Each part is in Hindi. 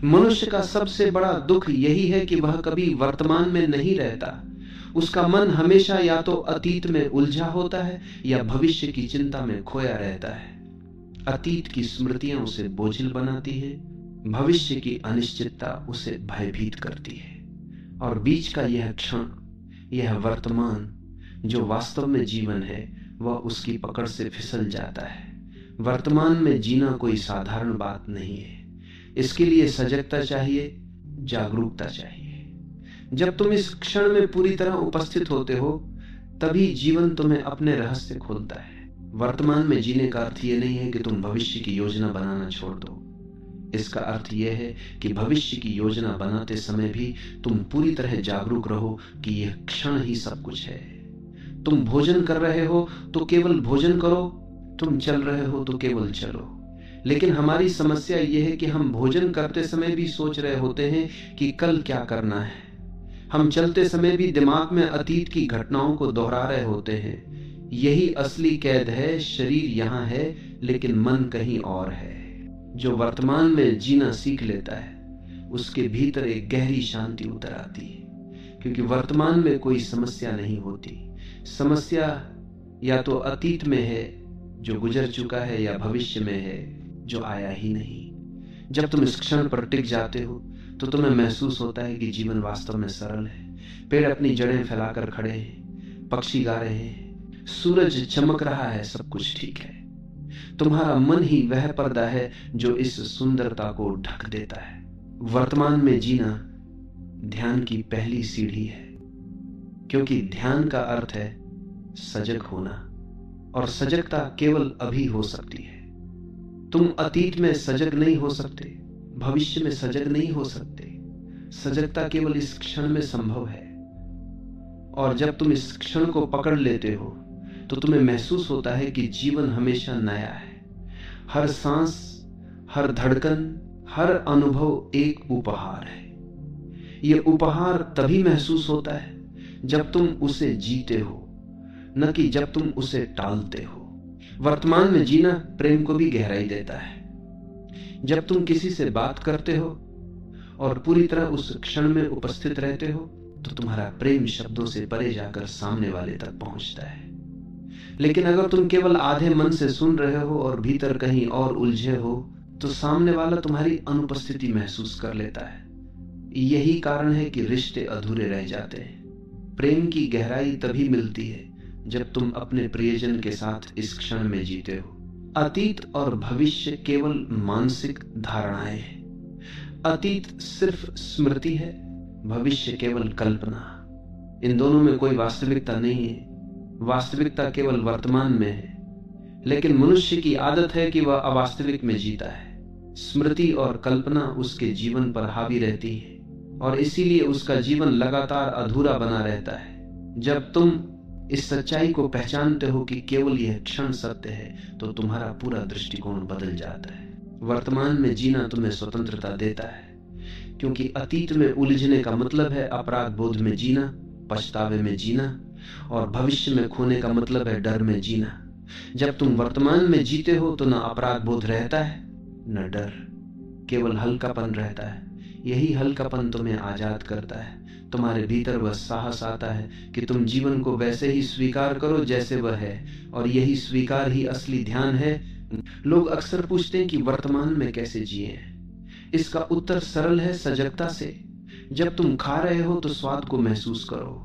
मनुष्य का सबसे बड़ा दुख यही है कि वह कभी वर्तमान में नहीं रहता। उसका मन हमेशा या तो अतीत में उलझा होता है या भविष्य की चिंता में खोया रहता है। अतीत की स्मृतियां उसे बोझिल बनाती है, भविष्य की अनिश्चितता उसे भयभीत करती है, और बीच का यह क्षण, यह वर्तमान जो वास्तव में जीवन है, वह उसकी पकड़ से फिसल जाता है। वर्तमान में जीना कोई साधारण बात नहीं है। इसके लिए सजगता चाहिए, जागरूकता चाहिए। जब तुम इस क्षण में पूरी तरह उपस्थित होते हो, तभी जीवन तुम्हें अपने रहस्य खोलता है। वर्तमान में जीने का अर्थ यह नहीं है कि तुम भविष्य की योजना बनाना छोड़ दो। इसका अर्थ यह है कि भविष्य की योजना बनाते समय भी तुम पूरी तरह जागरूक रहो कि यह क्षण ही सब कुछ है। तुम भोजन कर रहे हो तो केवल भोजन करो, तुम चल रहे हो तो केवल चलो। लेकिन हमारी समस्या यह है कि हम भोजन करते समय भी सोच रहे होते हैं कि कल क्या करना है। हम चलते समय भी दिमाग में अतीत की घटनाओं को दोहरा रहे होते हैं। यही असली कैद है। शरीर यहाँ है लेकिन मन कहीं और है। जो वर्तमान में जीना सीख लेता है, उसके भीतर एक गहरी शांति उतर आती है, क्योंकि वर्तमान में कोई समस्या नहीं होती। समस्या या तो अतीत में है जो गुजर चुका है, या भविष्य में है जो आया ही नहीं। जब तुम इस क्षण पर टिक जाते हो तो तुम्हें महसूस होता है कि जीवन वास्तव में सरल है। पेड़ अपनी जड़ें फैलाकर खड़े हैं, पक्षी गा रहे हैं, सूरज चमक रहा है, सब कुछ ठीक है। तुम्हारा मन ही वह पर्दा है जो इस सुंदरता को ढक देता है। वर्तमान में जीना ध्यान की पहली सीढ़ी है, क्योंकि ध्यान का अर्थ है सजग होना, और सजगता केवल अभी हो सकती है। तुम अतीत में सजग नहीं हो सकते, भविष्य में सजग नहीं हो सकते। सजगता केवल इस क्षण में संभव है। और जब तुम इस क्षण को पकड़ लेते हो तो तुम्हें महसूस होता है कि जीवन हमेशा नया है। हर सांस, हर धड़कन, हर अनुभव एक उपहार है। यह उपहार तभी महसूस होता है जब तुम उसे जीते हो, न कि जब तुम उसे टालते हो। वर्तमान में जीना प्रेम को भी गहराई देता है। जब तुम किसी से बात करते हो और पूरी तरह उस क्षण में उपस्थित रहते हो, तो तुम्हारा प्रेम शब्दों से परे जाकर सामने वाले तक पहुंचता है। लेकिन अगर तुम केवल आधे मन से सुन रहे हो और भीतर कहीं और उलझे हो, तो सामने वाला तुम्हारी अनुपस्थिति महसूस कर लेता है। यही कारण है कि रिश्ते अधूरे रह जाते हैं। प्रेम की गहराई तभी मिलती है जब तुम अपने प्रियजन के साथ इस क्षण में जीते हो। अतीत और भविष्य केवल मानसिक धारणाएं हैं। अतीत सिर्फ स्मृति है, भविष्य केवल कल्पना। इन दोनों में कोई वास्तविकता नहीं है। वास्तविकता केवल वर्तमान में है। लेकिन मनुष्य की आदत है कि वह अवास्तविक में जीता है। स्मृति और कल्पना उसके जीवन पर हावी रहती है, और इसीलिए उसका जीवन लगातार अधूरा बना रहता है। जब तुम इस सच्चाई को पहचानते हो कि केवल यह क्षण सत्य है, तो तुम्हारा पूरा दृष्टिकोण बदल जाता है। वर्तमान में जीना तुम्हें स्वतंत्रता देता है, क्योंकि अतीत में उलझने का मतलब है अपराध बोध में जीना, पछतावे में जीना, और भविष्य में खोने का मतलब है डर में जीना। जब तुम वर्तमान में जीते हो तो न अपराध बोध रहता है न डर, केवल हल्कापन रहता है। यही हल्कापन तुम्हें आजाद करता है। तुम्हारे भीतर वह साहस आता है कि तुम जीवन को वैसे ही स्वीकार करो जैसे वह है, और यही स्वीकार ही असली ध्यान है। लोग अक्सर पूछते हैं कि वर्तमान में कैसे जिए। इसका उत्तर सरल है, सजगता से। जब तुम खा रहे हो तो स्वाद को महसूस करो,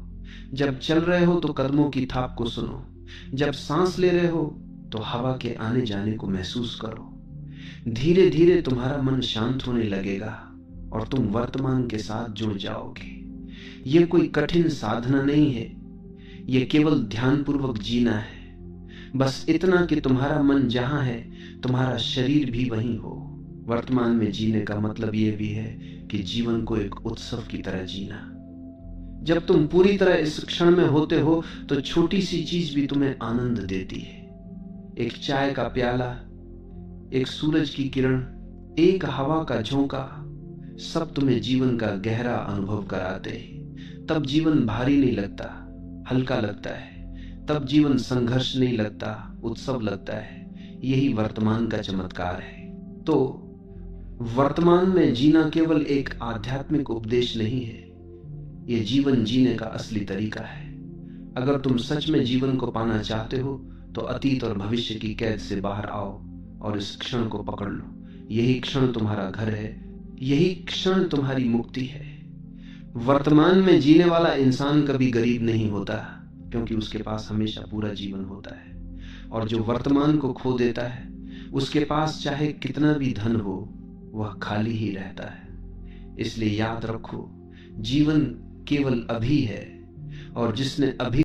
जब चल रहे हो तो कदमों की थाप को सुनो, जब सांस ले रहे हो तो हवा के आने जाने को महसूस करो। धीरे धीरे तुम्हारा मन शांत होने लगेगा और तुम वर्तमान के साथ जुड़ जाओगे। यह कोई कठिन साधना नहीं है, यह केवल ध्यानपूर्वक जीना है। बस इतना कि तुम्हारा मन जहां है, तुम्हारा शरीर भी वहीं हो। वर्तमान में जीने का मतलब यह भी है कि जीवन को एक उत्सव की तरह जीना। जब तुम पूरी तरह इस क्षण में होते हो तो छोटी सी चीज भी तुम्हें आनंद देती है। एक चाय का प्याला, एक सूरज की किरण, एक हवा का झोंका, सब तुम्हें जीवन का गहरा अनुभव कराते हैं। तब जीवन भारी नहीं लगता, हल्का लगता है। तब जीवन संघर्ष नहीं लगता, उत्सव लगता है। यही वर्तमान का चमत्कार है। तो वर्तमान में जीना केवल एक आध्यात्मिक उपदेश नहीं है, यह जीवन जीने का असली तरीका है। अगर तुम सच में जीवन को पाना चाहते हो तो अतीत और भविष्य की कैद से बाहर आओ और इस क्षण को पकड़ लो। यही क्षण तुम्हारा घर है, यही क्षण तुम्हारी मुक्ति है। वर्तमान में जीने वाला इंसान कभी गरीब नहीं होता, क्योंकि उसके पास हमेशा पूरा जीवन होता है। और जो वर्तमान को खो देता है, उसके पास चाहे कितना भी धन हो, वह खाली ही रहता है। इसलिए याद रखो, जीवन केवल अभी है, और जिसने अभी